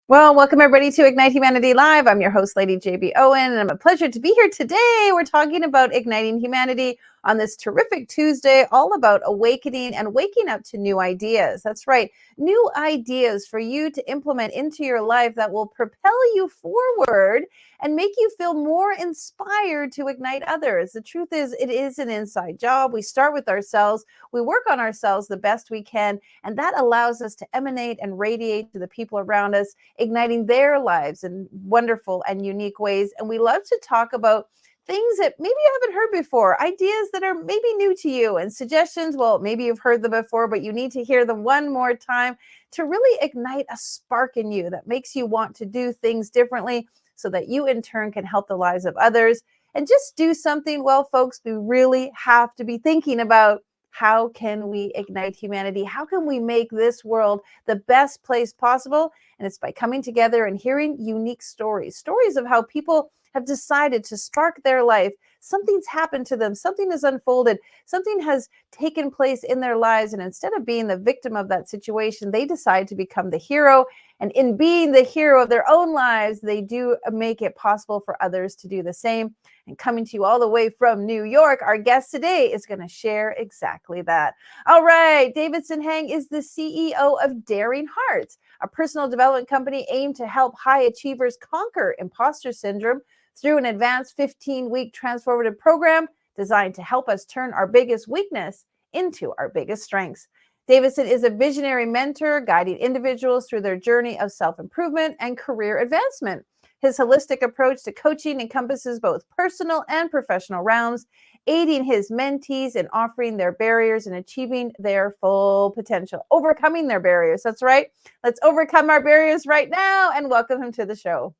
Well, welcome everybody to Ignite Humanity Live. I'm your host, Lady JB Owen, and I'm a pleasure to be here today. We're talking about igniting humanity on this terrific Tuesday, all about awakening and waking up to new ideas. That's right, new ideas for you to implement into your life that will propel you forward and make you feel more inspired to ignite others. The truth is, it is an inside job. We start with ourselves, we work on ourselves the best we can, and that allows us to emanate and radiate to the people around us, igniting their lives in wonderful and unique ways. And we love to talk about things that maybe you haven't heard before, ideas that are maybe new to you, and suggestions. Well, maybe you've heard them before, but you need to hear them one more time to really ignite a spark in you that makes you want to do things differently so that you in turn can help the lives of others and just do something. Well, folks, we really have to be thinking about, how can we ignite humanity? How can we make this world the best place possible? And it's by coming together and hearing unique stories of how people have decided to spark their life. Something's happened to them, something has unfolded, something has taken place in their lives. And instead of being the victim of that situation, they decide to become the hero. And in being the hero of their own lives, they do make it possible for others to do the same. And coming to you all the way from New York, our guest today is going to share exactly that. All right, Davidson is the CEO of Daring Hearts, a personal development company aimed to help high achievers conquer imposter syndrome through an advanced 15-week transformative program designed to help us turn our biggest weakness into our biggest strengths. Davidson is a visionary mentor guiding individuals through their journey of self-improvement and career advancement. His holistic approach to coaching encompasses both personal and professional realms, aiding his mentees in offering their barriers and achieving their full potential, overcoming their barriers. That's right. Let's overcome our barriers right now and welcome him to the show.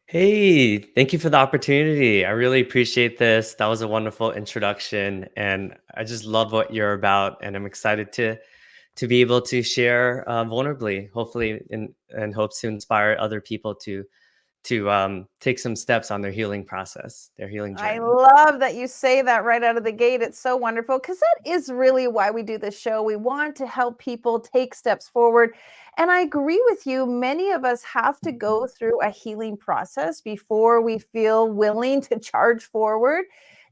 Hey, thank you for the opportunity. I really appreciate this. That was a wonderful introduction, and I just love what you're about, and I'm excited to be able to share vulnerably, hopefully, and hopes to inspire other people to take some steps on their healing process, their healing I journey. love that you say that right out of the gate. It's so wonderful because that is really why we do this show. We want to help people take steps forward. And I agree with you. Many of us have to go through a healing process before we feel willing to charge forward.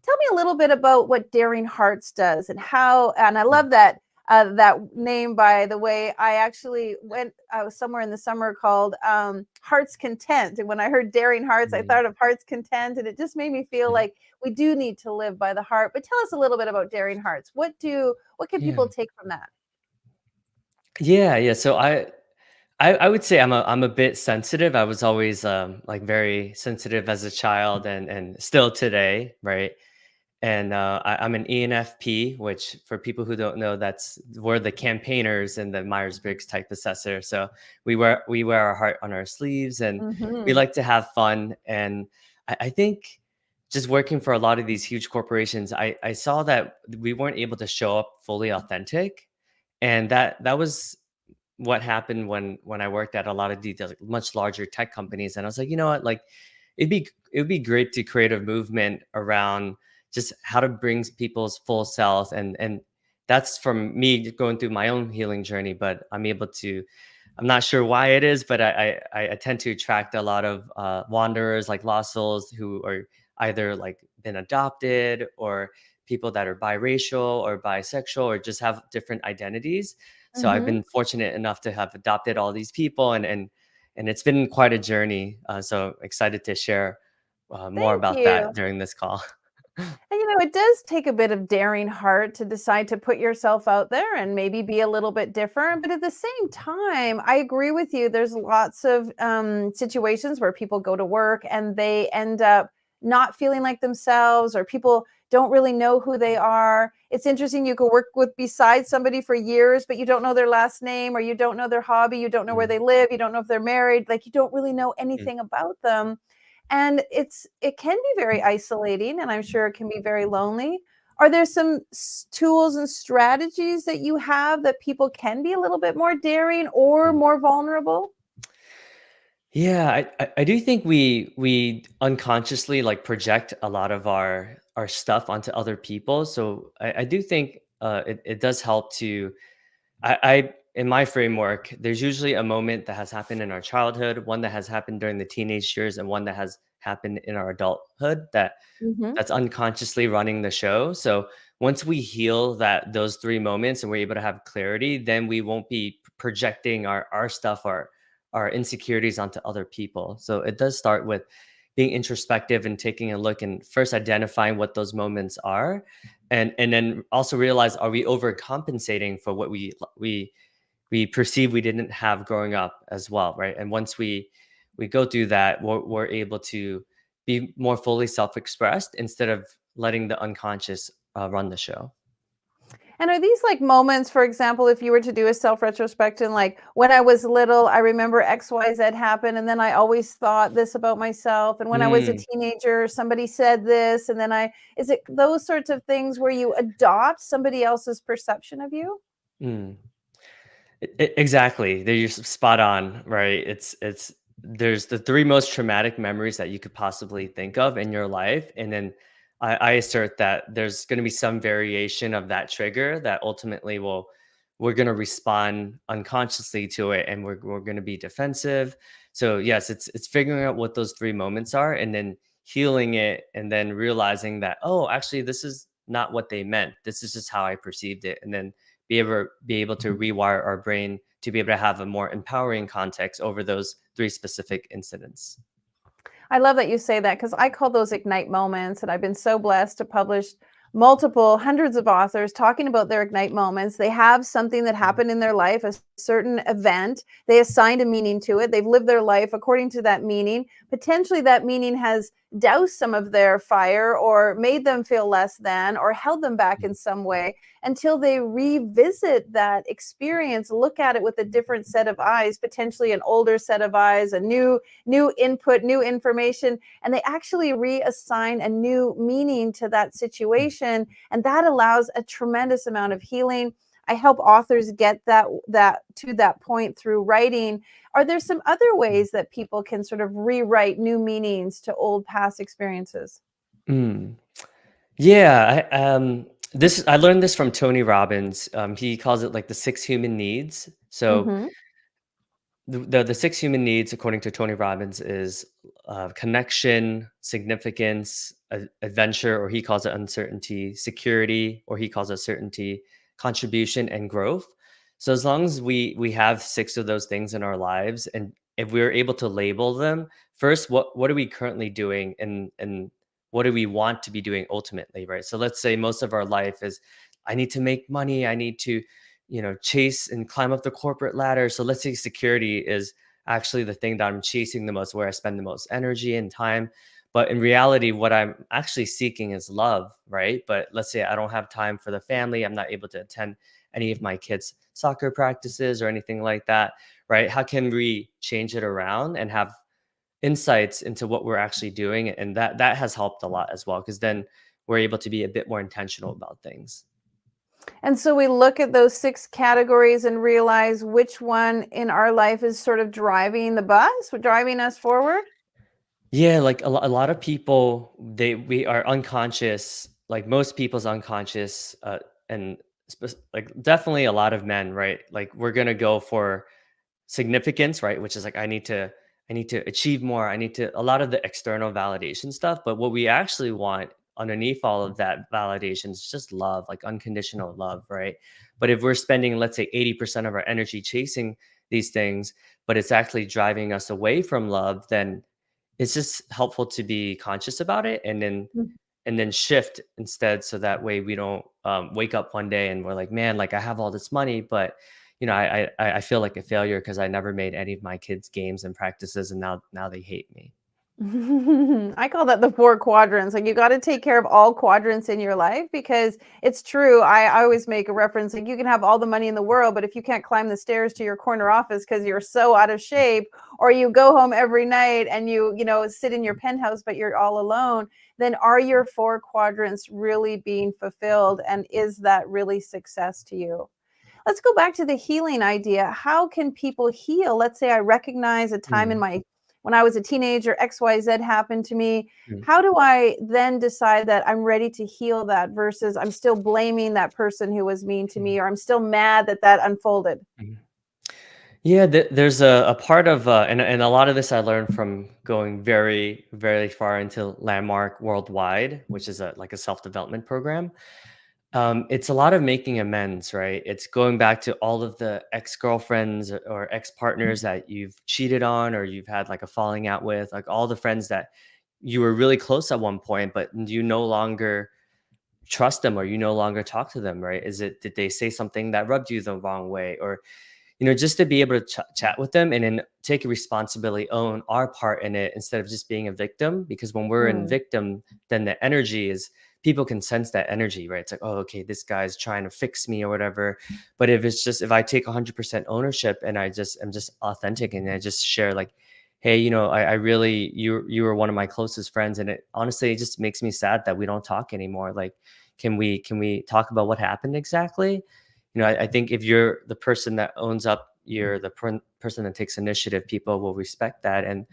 Tell me a little bit about what Daring Hearts does and how, and I love that name, by the way. I actually I was somewhere in the summer called Hearts Content. And when I heard Daring Hearts, I thought of Hearts Content. And it just made me feel like we do need to live by the heart. But tell us a little bit about Daring Hearts. What can Yeah, people take from that? yeah. So I would say I'm a bit sensitive. I was always like very sensitive as a child, and still today, right? And I'm an ENFP, which for people who don't know, we're the campaigners in the Myers-Briggs type assessor. So we wear our heart on our sleeves, and we Mm-hmm. like to have fun. And I think just working for a lot of these huge corporations, I saw that we weren't able to show up fully authentic, and that was what happened when I worked at a lot of these like, much larger tech companies. And I was like, you know what, like it'd be great to create a movement around just how to bring people's full self, and that's from me going through my own healing journey. But I'm not sure why it is, but I tend to attract a lot of wanderers, like lost souls who are either like been adopted, or people that are biracial or bisexual or just have different identities. So I've Mm-hmm. been fortunate enough to have adopted all these people, and it's been quite a journey. So excited to share more Thank about that you. during this call. And it does take a bit of daring heart to decide to put yourself out there and maybe be a little bit different. But at the same time, I agree with you. There's lots of situations where people go to work and they end up not feeling like themselves, or people don't really know who they are. It's interesting. You could work with beside somebody for years, but you don't know their last name, or you don't know their hobby. You don't know where Mm, they live. You don't know if they're married. Like, you don't really know mm, anything about them, and it can be very isolating, and I'm sure it can be very lonely. Are there some tools and strategies that you have that people can be a little bit more daring or mm. more vulnerable? Yeah, I do think we unconsciously like project a lot of our stuff onto other people. So I do think it does help to. in my framework, there's usually a moment that has happened in our childhood, one that has happened during the teenage years, and one that has happened in our adulthood Mhm. that's unconsciously running the show. So once we heal those three moments and we're able to have clarity, then we won't be projecting our stuff, our insecurities onto other people. So it does start with being introspective and taking a look and first identifying what those moments are, and then also realize, are we overcompensating for what we perceive we didn't have growing up as well, right? And once we go through that, we're able to be more fully self-expressed instead of letting the unconscious run the show. And are these like moments, for example, if you were to do a self retrospection, like when I was little, I remember XYZ happened, and then I always thought this about myself. And when I was a Mm, teenager, somebody said this, and then is it those sorts of things where you adopt somebody else's perception of you? mm. Exactly. You're spot on, right? It's there's the three most traumatic memories that you could possibly think of in your life, and then I assert that there's going to be some variation of that trigger that ultimately will we're going to respond unconsciously to it, and we're going to be defensive. So yes, it's figuring out what those three moments are, and then healing it, and then realizing that, oh, actually, this is not what they meant. This is just how I perceived it, and then be able to rewire our brain to be able to have a more empowering context over those three specific incidents. I love that you say that because I call those ignite moments. And I've been so blessed to publish multiple hundreds of authors talking about their ignite moments. They have something that Mhm. happened in their life, a certain event. They assigned a meaning to it. They've lived their life according to that meaning. Potentially, that meaning has doused some of their fire or made them feel less than or held them back in some way until they revisit that experience, look at it with a different set of eyes, potentially an older set of eyes, a new input, new information, and they actually reassign a new meaning to that situation, and that allows a tremendous amount of healing. I help authors get that to that point through writing. Are there some other ways that people can sort of rewrite new meanings to old past experiences? Mm. Yeah, I learned this from Tony Robbins. He calls it like the six human needs. So Mhm. the six human needs, according to Tony Robbins, is connection, significance, adventure, or he calls it uncertainty, security, or he calls it certainty, contribution, and growth. So as long as we have six of those things in our lives, and if we're able to label them, first, what are we currently doing, and what do we want to be doing ultimately, right? So let's say most of our life is, I need to make money, I need to chase and climb up the corporate ladder. So let's say security is actually the thing that I'm chasing the most, where I spend the most energy and time. But in reality, what I'm actually seeking is love, right? But let's say I don't have time for the family. I'm not able to attend any of my kids' soccer practices or anything like that, right? How can we change it around and have insights into what we're actually doing? And that has helped a lot as well, because then we're able to be a bit more intentional about things. And so we look at those 6 categories and realize which one in our life is sort of driving the bus, driving us forward? Yeah, like a lot of people, we are unconscious, like most people's unconscious, and like definitely a lot of men, right? Like we're gonna go for significance, right? Which is like, I need to achieve more. I need to, a lot of the external validation stuff. But what we actually want underneath all of that validation is just love, like unconditional love, right? But if we're spending, let's say, 80% of our energy chasing these things, but it's actually driving us away from love, then it's just helpful to be conscious about it, and then shift instead, so that way we don't wake up one day and we're like, man, like I have all this money, but I feel like a failure because I never made any of my kids games and practices, and now they hate me. I call that the 4 quadrants. Like, you gotta take care of all quadrants in your life because it's true. I always make a reference, like, you can have all the money in the world, but if you can't climb the stairs to your corner office because 'cause you're so out of shape, or you go home every night and sit in your penthouse, but you're all alone, then are your 4 quadrants really being fulfilled, and is that really success to you? Let's go back to the healing idea. How can people heal? Let's say I recognize a time in Mm, my when I was a teenager, XYZ happened to me. Mm, How do I then decide that I'm ready to heal that versus I'm still blaming that person who was mean to mm, me, or I'm still mad that that unfolded? mm. Yeah, there's a part of and a lot of this I learned from going very very far into Landmark Worldwide, which is a like a self development program. It's a lot of making amends, right? It's going back to all of the ex girlfriends or ex partners that you've cheated on or you've had like a falling out with, like all the friends that you were really close at one point, but you no longer trust them or you no longer talk to them, right? Did they say something that rubbed you the wrong way? Or just to be able to chat with them and then take a responsibility, own our part in it instead of just being a victim. Because when we're in Mm. victim, then the energy is people can sense that energy, right? It's like, oh, okay, this guy's trying to fix me or whatever. But if I take 100% ownership and I'm just authentic and I just share like, hey, I really you were one of my closest friends, and it honestly it just makes me sad that we don't talk anymore. Like, can we talk about what happened exactly? I think if you're the person that owns up, you're the person that takes initiative, people will respect that. And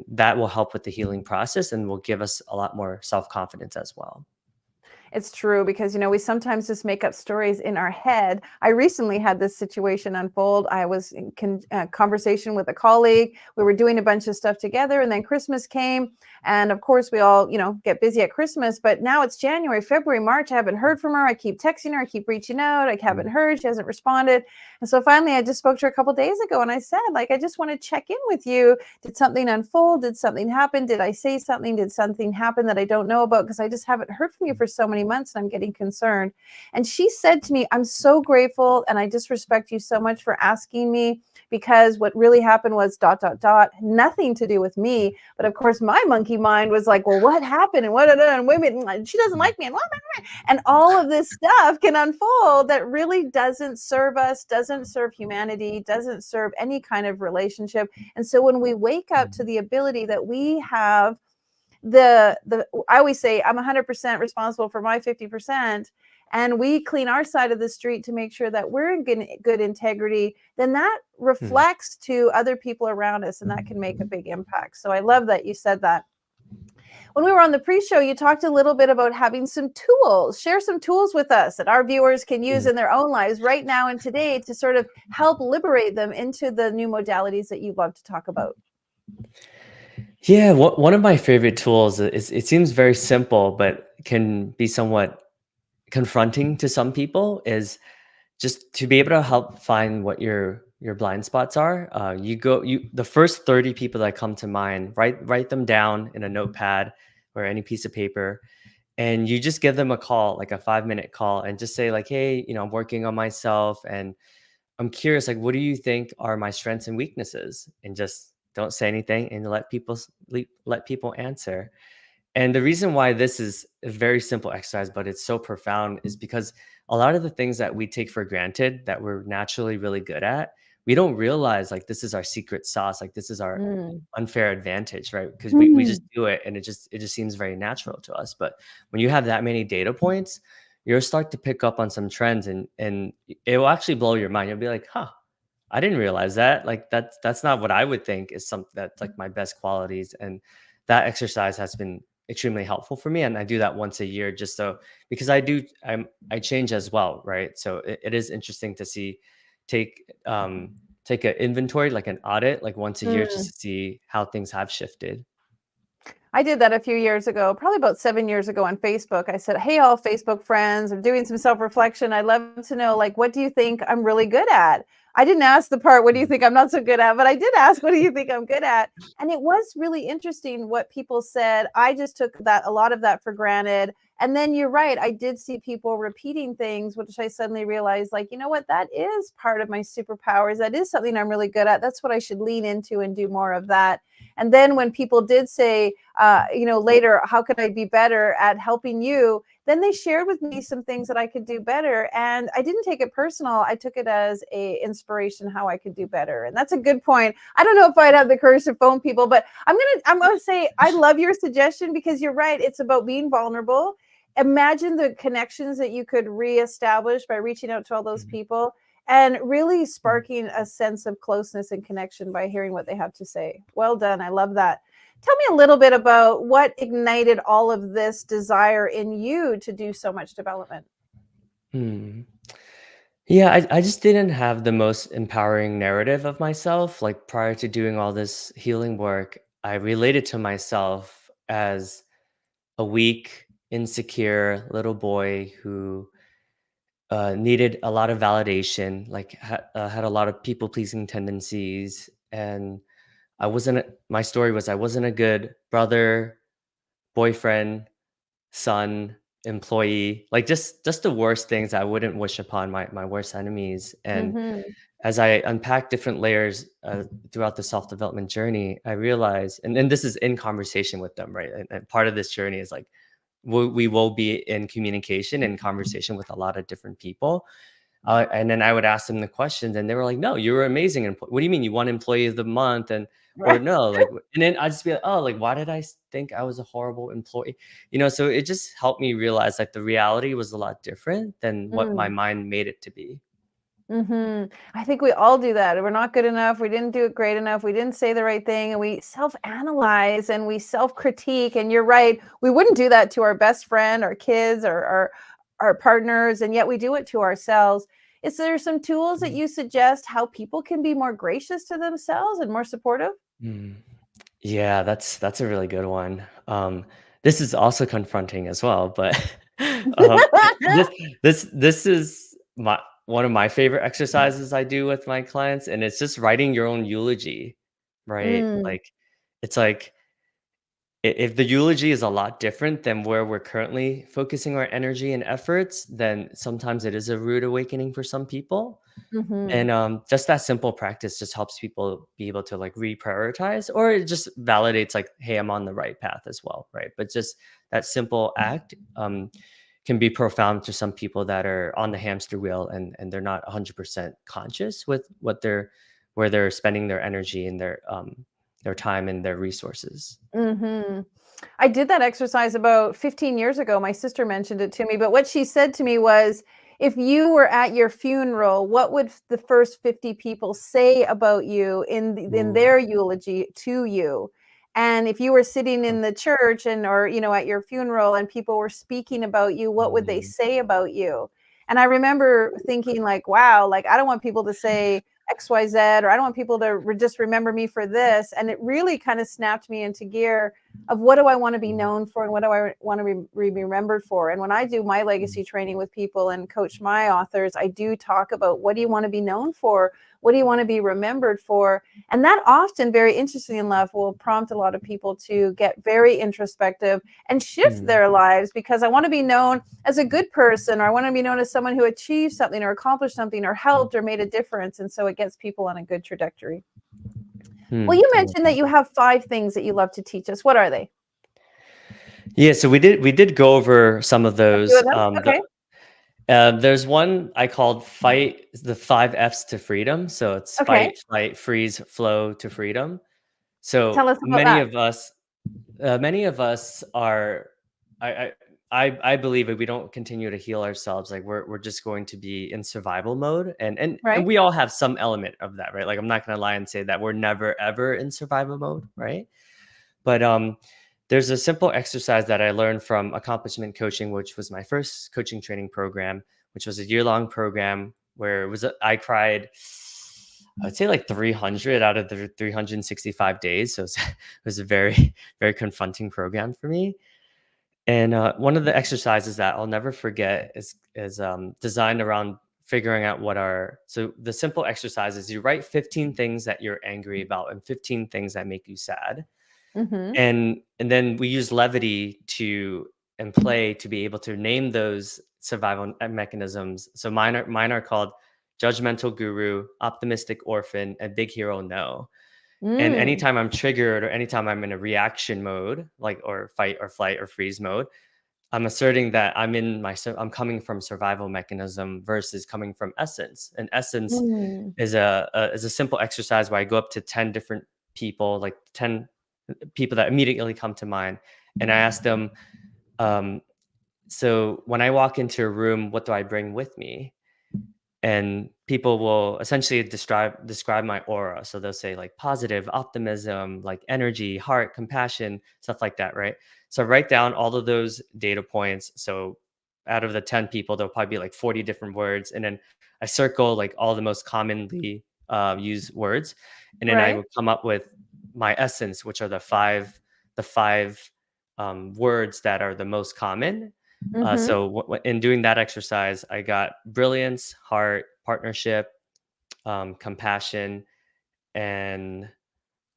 that will help with the healing process and will give us a lot more self-confidence as well. It's true because, we sometimes just make up stories in our head. I recently had this situation unfold. I was in conversation with a colleague. We were doing a bunch of stuff together, and then Christmas came. And of course, we all, get busy at Christmas. But now it's January, February, March. I haven't heard from her. I keep texting her. I keep reaching out. I haven't Mm, heard. She hasn't responded. And so finally, I just spoke to her a couple of days ago, and I said, like, I just want to check in with you. Did something unfold? Did something happen? Did I say something? Did something happen that I don't know about? Because I just haven't heard from you for so many months and I'm getting concerned. And she said to me, I'm so grateful and I just respect you so much for asking me, because what really happened was ... nothing to do with me. But of course, my monkey mind was like, well, what happened? And what, and women, she doesn't like me. And all of this stuff can unfold that really doesn't serve us, doesn't serve humanity, doesn't serve any kind of relationship. And so when we wake up to the ability that we have, I always say I'm 100% responsible for my 50%, and we clean our side of the street to make sure that we're in good integrity, then that mm, reflects to other people around us, and that can make a big impact. So I love that you said that. When we were on the pre-show, you talked a little bit about having some tools. Share some tools with us that our viewers can use mm. in their own lives right now and today to sort of help liberate them into the new modalities that you love to talk about. Yeah, one of my favorite tools is it seems very simple, but can be somewhat confronting to some people is just to be able to help find what your blind spots are. The first 30 people that come to mind, write them down in a notepad or any piece of paper, and you just give them a call, like a 5-minute call, and just say like, hey, I'm working on myself, and I'm curious, like, what do you think are my strengths and weaknesses? And just don't say anything and let people answer. And the reason why this is a very simple exercise, but it's so profound, is because a lot of the things that we take for granted that we're naturally really good at, we don't realize like this is our secret sauce, like this is our Mm. unfair advantage, right? Because we just do it and it just seems very natural to us. But when you have that many data points, you'll start to pick up on some trends and it will actually blow your mind. You'll be like, huh, I didn't realize that. Like that's not what I would think is something that's like my best qualities. And that exercise has been extremely helpful for me. And I do that once a year just so because I change as well, right? So it is interesting to see take take an inventory, like an audit, like once a year just Mm. to see how things have shifted. I did that a few years ago, probably about 7 years ago on Facebook. I said, hey, all Facebook friends, I'm doing some self-reflection. I'd love to know, like, what do you think I'm really good at? I didn't ask the part, what do you Mhm. think I'm not so good at? But I did ask, what do you think I'm good at? And it was really interesting what people said. I just took a lot of that for granted. And then you're right. I did see people repeating things, which I suddenly realized, like, you know what? That is part of my superpowers. That is something I'm really good at. That's what I should lean into and do more of that. And then when people did say, later, how could I be better at helping you? Then they shared with me some things that I could do better. And I didn't take it personal. I took it as a inspiration how I could do better. And that's a good point. I don't know if I'd have the courage to phone people, but I'm gonna say I love your suggestion because you're right. It's about being vulnerable. Imagine the connections that you could reestablish by reaching out to all those Mhm. people. and really sparking a sense of closeness and connection by hearing what they have to say. Well done. I love that. Tell me a little bit about what ignited all of this desire in you to do so much development. Hmm. Yeah, I just didn't have the most empowering narrative of myself. Like prior to doing all this healing work, I related to myself as a weak, insecure little boy who needed a lot of validation, like had a lot of people pleasing tendencies. And my story was I wasn't a good brother, boyfriend, son, employee, like just the worst things I wouldn't wish upon my worst enemies. And Mm-hmm. as I unpack different layers throughout the self development journey, I realized, and this is in conversation with them, right? And part of this journey is like we will be in communication and conversation with a lot of different people. And then I would ask them the questions, and they were like, "No, you were amazing. And what do you mean you won Employee of the Month?" And or Right. no, like, and then I just be like, "Oh, like why did I think I was a horrible employee?" So it just helped me realize like the reality was a lot different than what my Mm. mind made it to be. I think we all do that. We're not good enough. We didn't do it great enough. We didn't say the right thing. And we self analyze and we self critique. And you're right. We wouldn't do that to our best friend, our kids, or our partners. And yet we do it to ourselves. Is there some tools that you suggest how people can be more gracious to themselves and more supportive? Mm. Yeah, that's a really good one. This is also confronting as well, but um, this this is my one of my favorite exercises I do with my clients, and it's just writing your own eulogy, right? Mm, Like, it's like if the eulogy is a lot different than where we're currently focusing our energy and efforts, then sometimes it is a rude awakening for some people. mhm. And just that simple practice just helps people be able to like reprioritize, or it just validates like, hey, I'm on the right path as well, right? But just that simple act can be profound to some people that are on the hamster wheel and they're not 100% conscious with where they're spending their energy and their time and their resources. Mhm. I did that exercise about 15 years ago. My sister mentioned it to me, but what she said to me was, if you were at your funeral, what would the first 50 people say about you in Ooh. their eulogy to you? And if you were sitting in the church and or at your funeral and people were speaking about you, what would they Mhm. say about you? And I remember thinking like, wow, like I don't want people to say XYZ, or I don't want people to just remember me for this. And it really kind of snapped me into gear of what do I want to be known for and what do I want to be remembered for. And when I do my legacy training with people and coach my authors, I do talk about what do you want to be known for? What do you want to be remembered for? And that often, very interesting enough, will prompt a lot of people to get very introspective and shift Mm. their lives, because I want to be known as a good person, or I want to be known as someone who achieved something or accomplished something or helped or made a difference. And so it gets people on a good trajectory. Well, you I love mentioned that that. you have 5 things that you love to teach us. What are they? Yeah, so we did go over some of A few those. of them? Okay. There's one I called fight the 5 F's to freedom. So it's Okay. fight, flight, freeze, flow to freedom. So Tell us about many that. of us, many of us are. I, I I believe if we don't continue to heal ourselves, like we're just going to be in survival mode, and Right? we all have some element of that, right? Like I'm not gonna lie and say that we're never ever in survival mode, right? But there's a simple exercise that I learned from accomplishment coaching, which was my first coaching training program, which was a year-long program where I cried, I would say like 300 out of the 365 days. So it was a very, very confronting program for me. And one of the exercises that I'll never forget is designed around figuring out so the simple exercise is you write 15 things that you're angry about and 15 things that make you sad, Mhm. and then we use levity and play to be able to name those survival mechanisms. So mine are called judgmental guru, optimistic orphan, and big hero no. And Mm. anytime I'm triggered or anytime I'm in a reaction mode, like or fight or flight or freeze mode, I'm asserting that I'm coming from survival mechanism versus coming from essence. And essence Mm. is a simple exercise where I go up to 10 different people, like 10 people that immediately come to mind, and I ask them, um, so when I walk into a room, what do I bring with me? and people will essentially describe my aura. So they'll say like positive, optimism, like energy, heart, compassion, stuff like that, right? So write down all of those data points. So out of the 10 people, there'll probably be like 40 different words, and then I circle like all the most commonly used words, and then I Right. would come up with my essence, which are the five words that are the most common. Mm-hmm. In doing that exercise, I got brilliance, heart, partnership, compassion, and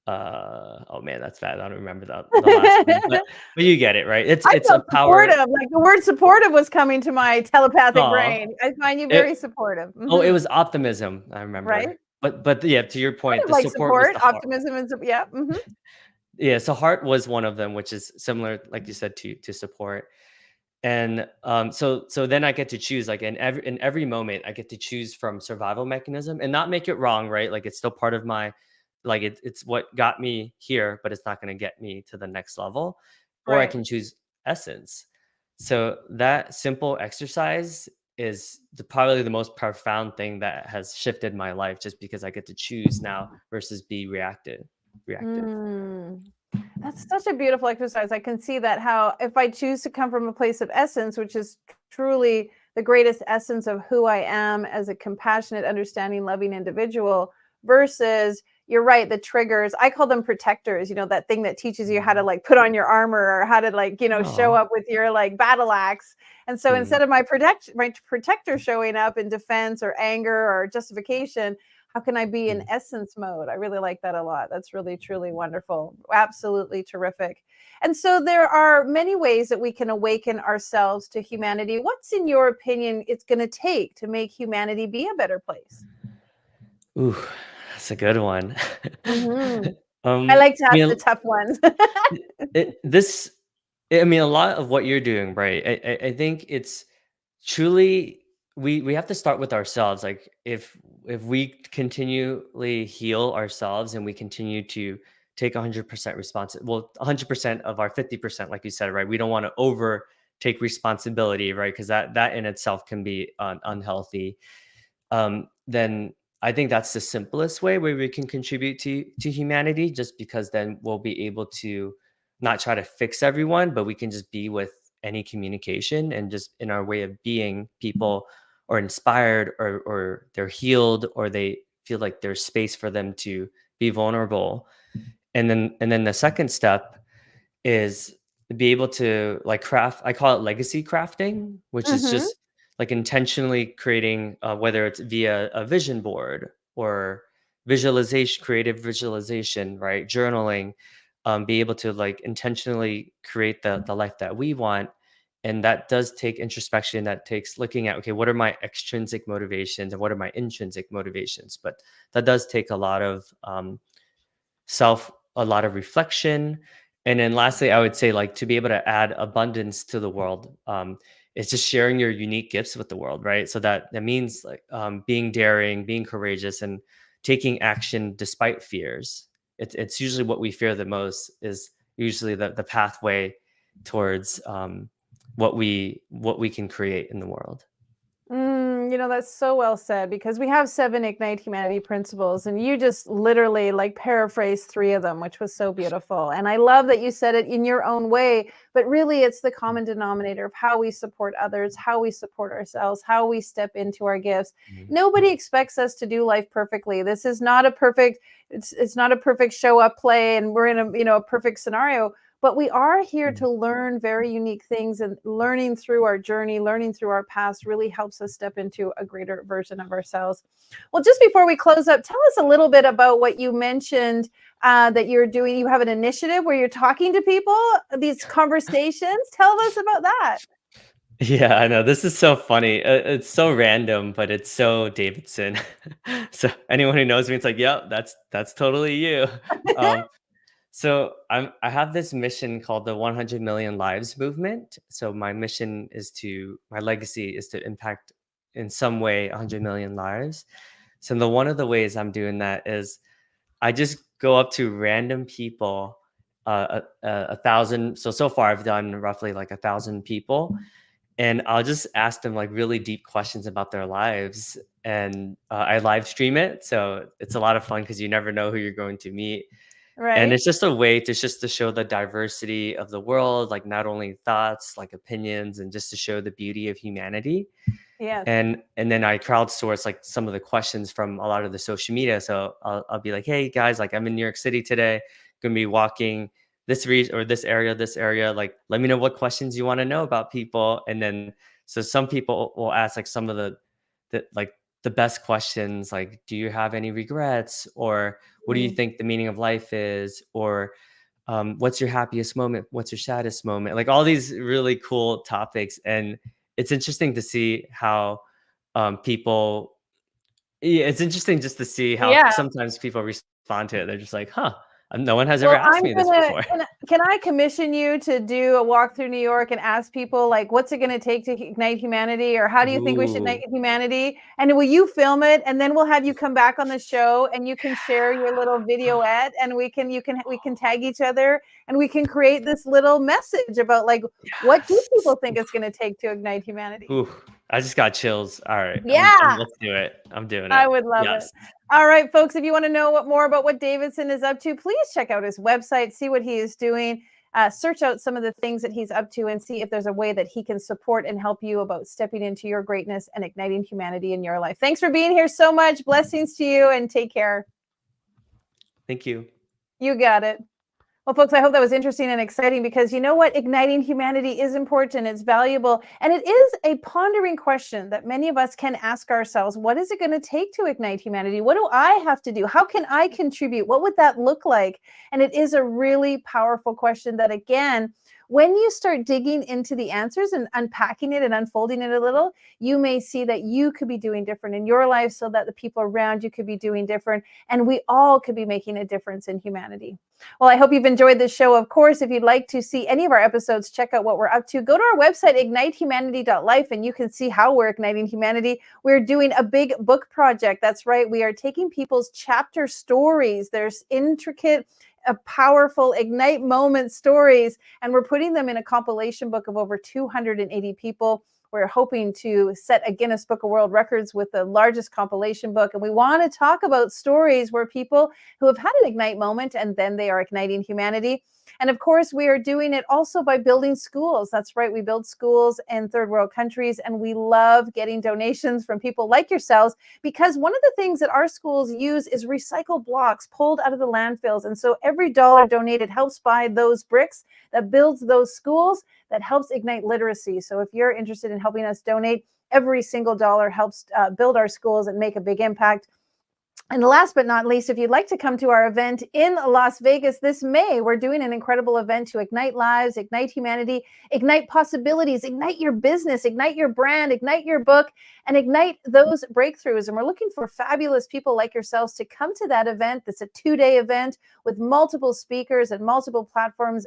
oh man, that's bad. I don't remember the last one, but you get it, right? It's I it's a felt power. supportive, like the word supportive was coming to my telepathic Aw, brain. I find you it very supportive. it Hmm. was optimism. I remember, Right? but yeah, to your Kind point, of the like support was support, the heart. optimism, and yeah. Hmm. Yeah, so heart was one of them, which is similar, like you said, to support. And so then I get to choose, like in every moment I get to choose from survival mechanism and not make it wrong, right? Like it's still part of my, like it's what got me here, but it's not going to get me to the next level. Or I Right. can choose essence. So that simple exercise is probably the most profound thing that has shifted my life, just because I get to choose now versus be reactive. Mm. That's such a beautiful exercise. I can see that how if I choose to come from a place of essence, which is truly the greatest essence of who I am as a compassionate, understanding, loving individual, versus you're right, the triggers, I call them protectors, that thing that teaches you how to Mhm. like put on your armor or how to like, show Aw. up with your like battle axe. And so Mm, instead of my protector showing up in defense or anger or justification, how can I be in mm. essence mode? I really like that a lot. That's really, truly wonderful. Absolutely terrific. And so there are many ways that we can awaken ourselves to humanity. What's, in your opinion, it's going to take to make humanity be a better place? Ooh, that's a good one. Hmm. I like to I ask the mean, tough ones. this, I mean, a lot of what you're doing, right? I think it's truly, we have to start with ourselves. Like if we continually heal ourselves and we continue to take 100% responsibility, well, 100% of our 50%, like you said, right? We don't want to over take responsibility, right? Because that in itself can be unhealthy. Then I think that's the simplest way where we can contribute to humanity, just because then we'll be able to not try to fix everyone, but we can just be with any communication, and just in our way of being, people are inspired, or they're healed, or they feel like there's space for them to be vulnerable. And then the second step is be able to like craft, I call it legacy crafting, which is Hmm. just like intentionally creating, whether it's via a vision board or visualization, creative visualization, right? Journaling, be able to like intentionally create the life that we want. And that does take introspection. That takes looking at, okay, what are my extrinsic motivations and what are my intrinsic motivations? But that does take a lot of a lot of reflection. And then lastly, I would say, like, to be able to add abundance to the world, is just sharing your unique gifts with the world, right? So that means like, being daring, being courageous, and taking action despite fears. It's usually what we fear the most is usually the pathway towards, what we can create in the world. That's so well said, because we have 7 Ignite Humanity principles, and you just literally like paraphrased 3 of them, which was so beautiful. And I love that you said it in your own way, but really it's the common denominator of how we support others, how we support ourselves, how we step into our gifts. Mhm. Nobody expects us to do life perfectly. This is not a perfect, it's not a perfect show up play and we're in a perfect scenario, but we are here Mhm. to learn very unique things, and learning through our journey, learning through our past really helps us step into a greater version of ourselves. Well, just before we close up, tell us a little bit about what you mentioned, that you're doing. You have an initiative where you're talking to people, these conversations. Tell us about that. Yeah, I know. This is so funny. It's so random, but it's so Davidson. So anyone who knows me, it's like, yep, that's totally you. Um, so I have this mission called the 100 Million Lives Movement. So my legacy is to impact in some way 100 million lives. So one of the ways I'm doing that is I just go up to random people, 1,000. So far I've done roughly like 1,000 people, and I'll just ask them like really deep questions about their lives. And I live stream it, so it's a lot of fun because you never know who you're going to meet. And Right. it's just a way to just to show the diversity of the world, like not only thoughts, like opinions, and just to show the beauty of humanity. Yes. And then I crowdsource like some of the questions from a lot of the social media. So I'll be like, hey guys, like I'm in New York City today, gonna be walking this region or this area. Like, let me know what questions you want to know about people. And then so some people will ask like some of the like the best questions, like, do you have any regrets? Or what do you Mm. think the meaning of life is? Or what's your happiest moment? What's your saddest moment? Like all these really cool topics. And it's interesting to see how people, yeah, it's interesting just to see how Yeah. sometimes people respond to it. They're just like, huh, no one has ever Well, asked me this before. can I commission you to do a walk through New York and ask people like, what's it going to take to ignite humanity, or how do you think we should ignite Ooh, humanity? And will you film it, and then we'll have you come back on the show, and you can share your little videoette, and we can tag each other, and we can create this little message about like, what do yes. people think it's going to take to ignite humanity? Ooh, I just got chills. All right, Yeah. let's do it. I'm doing I it. would love it. Yes. All right, folks, if you want to know more about what Davidson is up to, please check out his website, see what he is doing, search out some of the things that he's up to, and see if there's a way that he can support and help you about stepping into your greatness and igniting humanity in your life. Thanks for being here so much. Blessings to you, and take care. Thank you. You got it. Well, folks, I hope that was interesting and exciting, because you know what? Igniting humanity is important. It's valuable. And it is a pondering question that many of us can ask ourselves. What is it going to take to ignite humanity? What do I have to do? How can I contribute? What would that look like? And it is a really powerful question that, again, when you start digging into the answers and unpacking it and unfolding it a little, you may see that you could be doing different in your life, so that the people around you could be doing different. And we all could be making a difference in humanity. Well, I hope you've enjoyed this show. Of course, if you'd like to see any of our episodes, check out what we're up to. Go to our website, ignitehumanity.life, and you can see how we're igniting humanity. We're doing a big book project. That's right. We are taking people's chapter stories. There's intricate, powerful ignite moment stories, and we're putting them in a compilation book of over 280 people. We're hoping to set a Guinness Book of World Records with the largest compilation book. And we want to talk about stories where people who have had an ignite moment and then they are igniting humanity. And of course, we are doing it also by building schools. That's right. We build schools in third world countries, and we love getting donations from people like yourselves, because one of the things that our schools use is recycled blocks pulled out of the landfills. And so every dollar donated helps buy those bricks that builds those schools, that helps ignite literacy. So if you're interested in helping us donate, every single dollar helps build our schools and make a big impact. And last but not least, if you'd like to come to our event in Las Vegas this May, we're doing an incredible event to ignite lives, ignite humanity, ignite possibilities, ignite your business, ignite your brand, ignite your book, and ignite those breakthroughs. And we're looking for fabulous people like yourselves to come to that event. It's a 2-day event with multiple speakers and multiple platforms,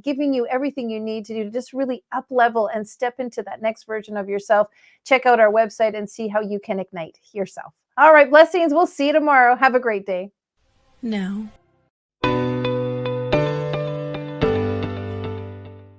giving you everything you need to do to just really up level and step into that next version of yourself. Check out our website and see how you can ignite yourself. All right, blessings. We'll see you tomorrow. Have a great day. Now,